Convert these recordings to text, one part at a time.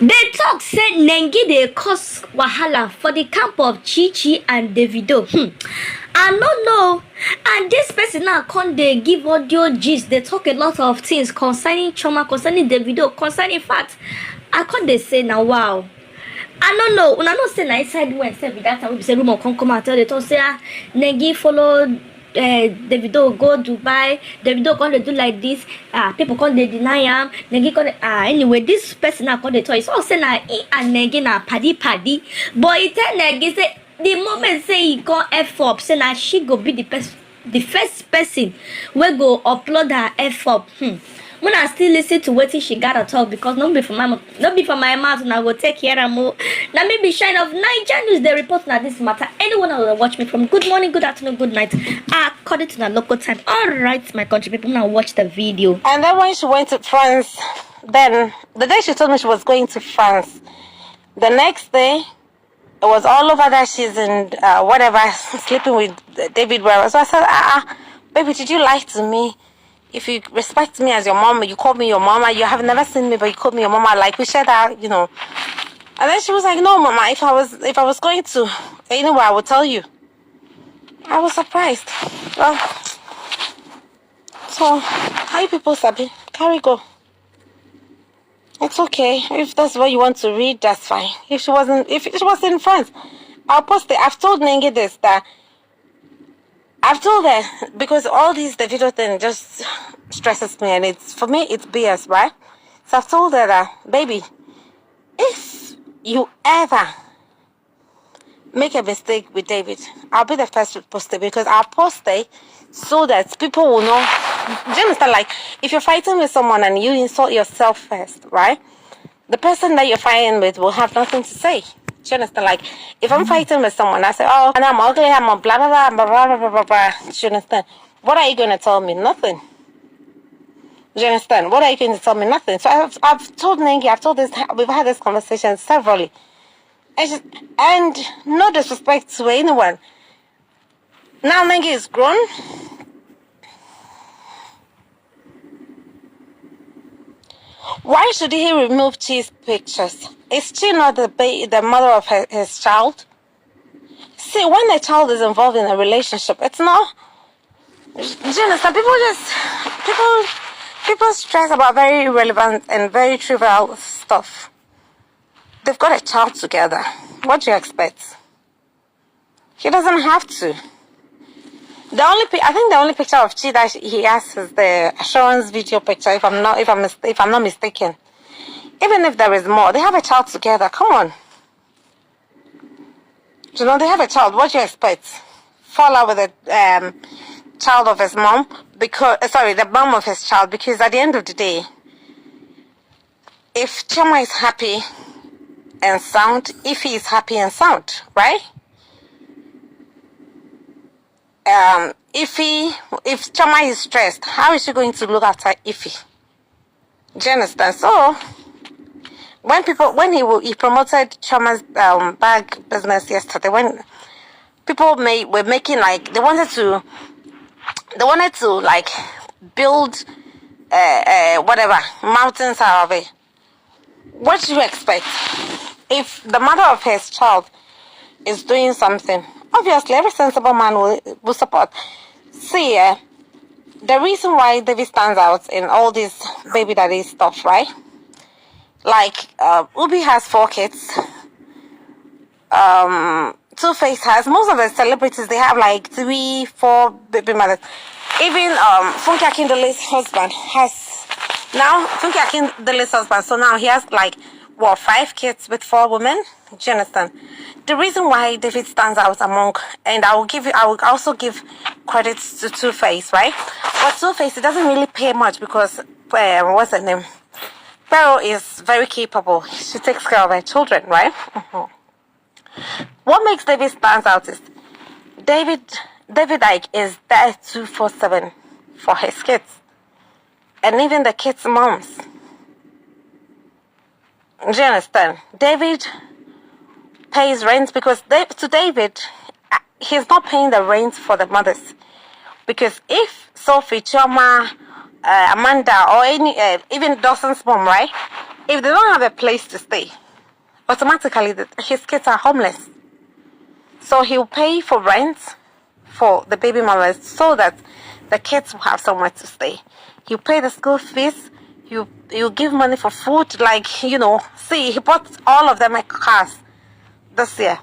They talk say Nengi dey cause wahala for the camp of Chi and Davido. I no know. And this person now come dey give audio gist. They talk a lot of things concerning Chioma, concerning Davido, concerning facts. I come dey say now wow. I don't know. Una no say na inside when say be that time we be say rumor come out tell they talk say Nengi follow Davido go Dubai. Davido come dey do like this. People come dey deny am. Nengi come anyway. This person now come dey talk. It's all say na he and Nengi na paddy. But he tell Nengi say the moment say he come F up, say na she go be the first person wey go upload her F up. When I still listen to what she gotta talk because not be for my mouth and I will take care of more. Now maybe shine of Niger News they report on this matter. Anyone who will watch me from good morning, good afternoon, good night, according to the local time. Alright, my country people, now watch the video. And then when she went to France, then the day she told me she was going to France, the next day it was all over that she's in whatever sleeping with David Wårns. So I said, baby, did you lie to me? If you respect me as your mom, you call me your mama. You have never seen me, but you call me your mama. Like we shared that, And then she was like, "No, mama. If I was going to anywhere, I would tell you." I was surprised. Well, so how you people sabi? Carry go. It's okay. If that's what you want to read, that's fine. If she was in France, I'll post it. I've told Nengi this that. I've told her because all these Davido thing just stresses me, and for me it's BS, right? So I've told her that, baby, if you ever make a mistake with David, I'll be the first to post it because I'll post it so that people will know. Do you understand? Like if you're fighting with someone and you insult yourself first, right? The person that you're fighting with will have nothing to say. Do you understand? Like, if I'm fighting with someone, I say, oh, and I'm ugly, I'm a blah, blah, blah, blah, blah, blah, blah, blah. Do you understand? What are you going to tell me? Nothing. Do you understand? What are you going to tell me? Nothing. So I've told Nengi, we've had this conversation severally. And no disrespect to anyone. Now Nengi is grown. Why should he remove Chi's pictures? Is Chi not the mother of his child? See, when a child is involved in a relationship, it's not. Do you understand? People stress about very irrelevant and very trivial stuff. They've got a child together. What do you expect? He doesn't have to. I think the only picture of Chi that he has is the assurance video picture. If I'm not mistaken. Even if there is more, they have a child together. Come on. They have a child. What do you expect? Fall out with the child of his mom the mom of his child. Because at the end of the day, if Chioma is happy and sound, if he is happy and sound, right? If Chioma is stressed, how is she going to look after Ify? Do you understand? So when he promoted Chioma's bag business yesterday, when people were making like they wanted to like build whatever mountains out of it. What do you expect? If the mother of his child is doing something, obviously every sensible man will support. See, the reason why David stands out in all this baby daddy stuff, right? Like Ubi has 4 kids. Two-Face has, most of the celebrities, they have like 3, 4 baby mothers. Even Funke Akindele's husband has now so now he has like 5 kids with 4 women. Do you understand? The reason why David stands out among, and I will also give credits to Two-Face, right? But Two-Face, it doesn't really pay much because what's her name? Pero is very capable. She takes care of her children, right? What makes David stand out is David like is there 247 for his kids, and even the kids' moms. Do you understand? David pays rent because to David, he's not paying the rent for the mothers. Because if Sophie, Chioma, Amanda, or any even Dawson's mom, right? if they don't have a place to stay, automatically his kids are homeless. So he'll pay for rent for the baby mothers so that the kids will have somewhere to stay. He'll pay the school fees. He'll give money for food. Like, see, he bought all of them cars this year.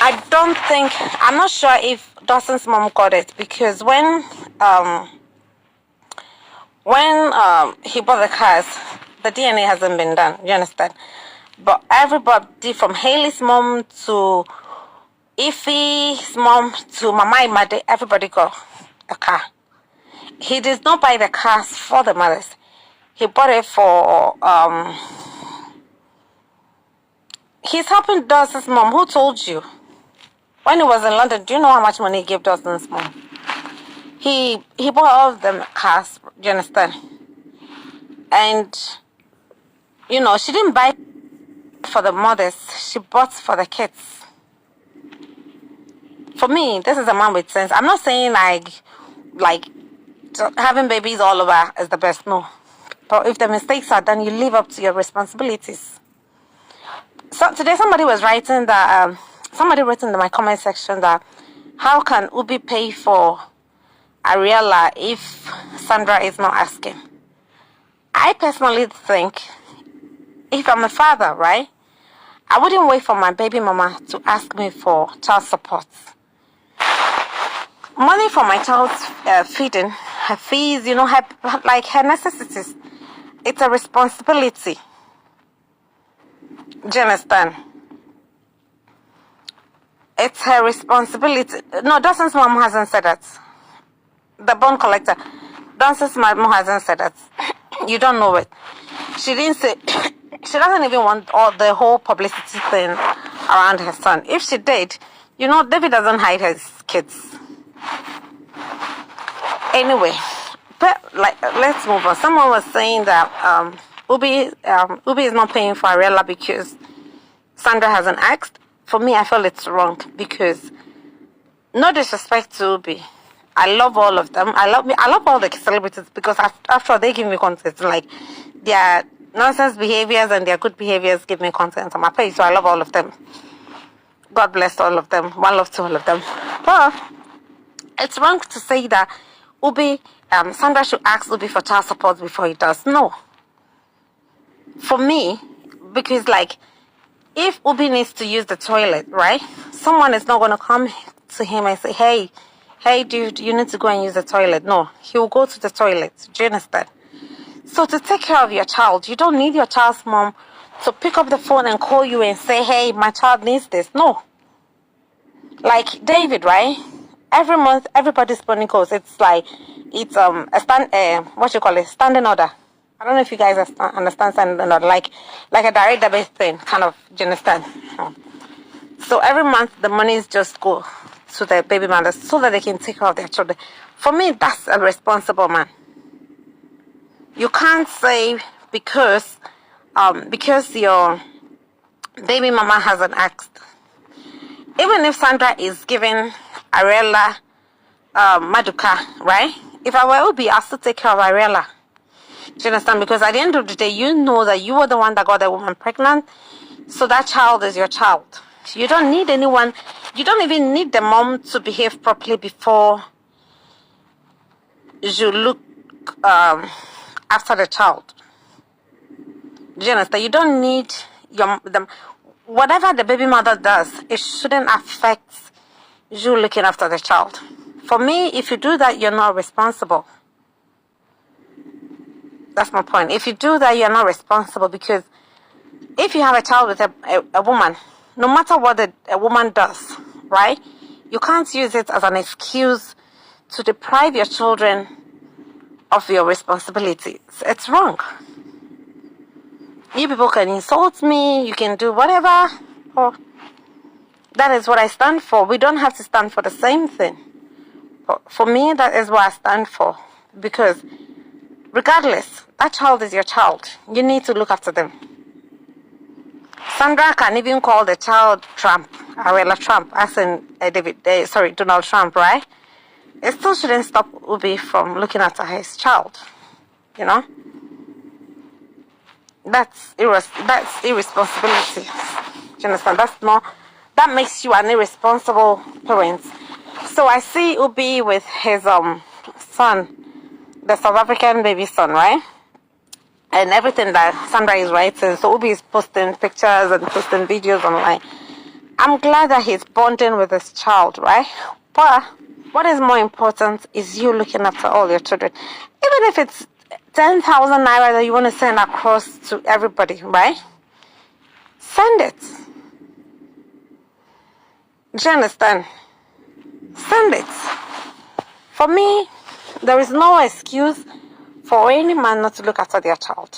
I'm not sure if Dawson's mom got it, because when he bought the cars, the DNA hasn't been done, you understand? But everybody from Haley's mom to Ife's mom to Mama Imade, everybody got a car. He did not buy the cars for the mothers. He bought it for, he's helping Dawson's mom. Who told you? When he was in London, do you know how much money he gave Dawson's mom? He bought all of them cars, do you understand? And, she didn't buy for the mothers. She bought for the kids. For me, this is a man with sense. I'm not saying like having babies all over is the best. No. But if the mistakes are done, you live up to your responsibilities. So today somebody was writing that, somebody wrote in my comment section that, how can Ubi pay for Ariella if Sandra is not asking? I personally think, if I'm a father, right, I wouldn't wait for my baby mama to ask me for child support. Money for my child's feeding, her fees, her necessities. It's a responsibility. Do you understand? It's her responsibility. No, Dawson's mom hasn't said that. The bond collector, Dawson's mom hasn't said that. You don't know it. She didn't say. She doesn't even want all the whole publicity thing around her son. If she did, David doesn't hide his kids. Anyway, let's move on. Someone was saying that Ubi is not paying for Ariella because Sandra hasn't asked. For me, I feel it's wrong, because no disrespect to Ubi, I love all of them. I love all the celebrities, because after all, they give me content. Like, their nonsense behaviors and their good behaviors give me content on my page. So I love all of them. God bless all of them. One love to all of them. But it's wrong to say that Sandra should ask Ubi for child support before he does. No. For me, because if Ubi needs to use the toilet, right? Someone is not going to come to him and say, hey, dude, you need to go and use the toilet. No, he will go to the toilet. Do you understand? So to take care of your child, you don't need your child's mom to pick up the phone and call you and say, hey, my child needs this. No. Like David, right? Every month, everybody's spending calls. It's standing order. I don't know if you guys understand standing order, like a direct debit thing, kind of. Do you understand? So every month, the monies just go to the baby mothers so that they can take care of their children. For me, that's a responsible man. You can't say because your baby mama hasn't asked. Even if Sandra is giving Ariella Maduka, right? If I were Ubi, I'll still take care of Ariella. Do you understand? Because at the end of the day, you know that you were the one that got the woman pregnant. So that child is your child. You don't need anyone. You don't even need the mom to behave properly before you look after the child. Do you understand? You don't need whatever the baby mother does, it shouldn't affect you looking after the child. For me, if you do that, you're not responsible. That's my point. If you do that, you're not responsible, because if you have a child with a woman, no matter what a woman does, right, you can't use it as an excuse to deprive your children of your responsibilities. It's wrong. You people can insult me, you can do whatever. Oh, that is what I stand for. We don't have to stand for the same thing. But for me, that is what I stand for. Because regardless, that child is your child. You need to look after them. Sandra can even call the child Trump, Ariella Trump, as in Donald Trump, right? It still shouldn't stop Ubi from looking after his child, That's irresponsibility. Do you understand? That makes you an irresponsible parent. So I see Ubi with his son, the South African baby son, right? And everything that Sandra is writing. So Ubi is posting pictures and posting videos online. I'm glad that he's bonding with his child, right? But what is more important is you looking after all your children. Even if it's 10,000 naira that you want to send across to everybody, right? Send it. Do you understand? Send it. For me, there is no excuse for any man not to look after their child.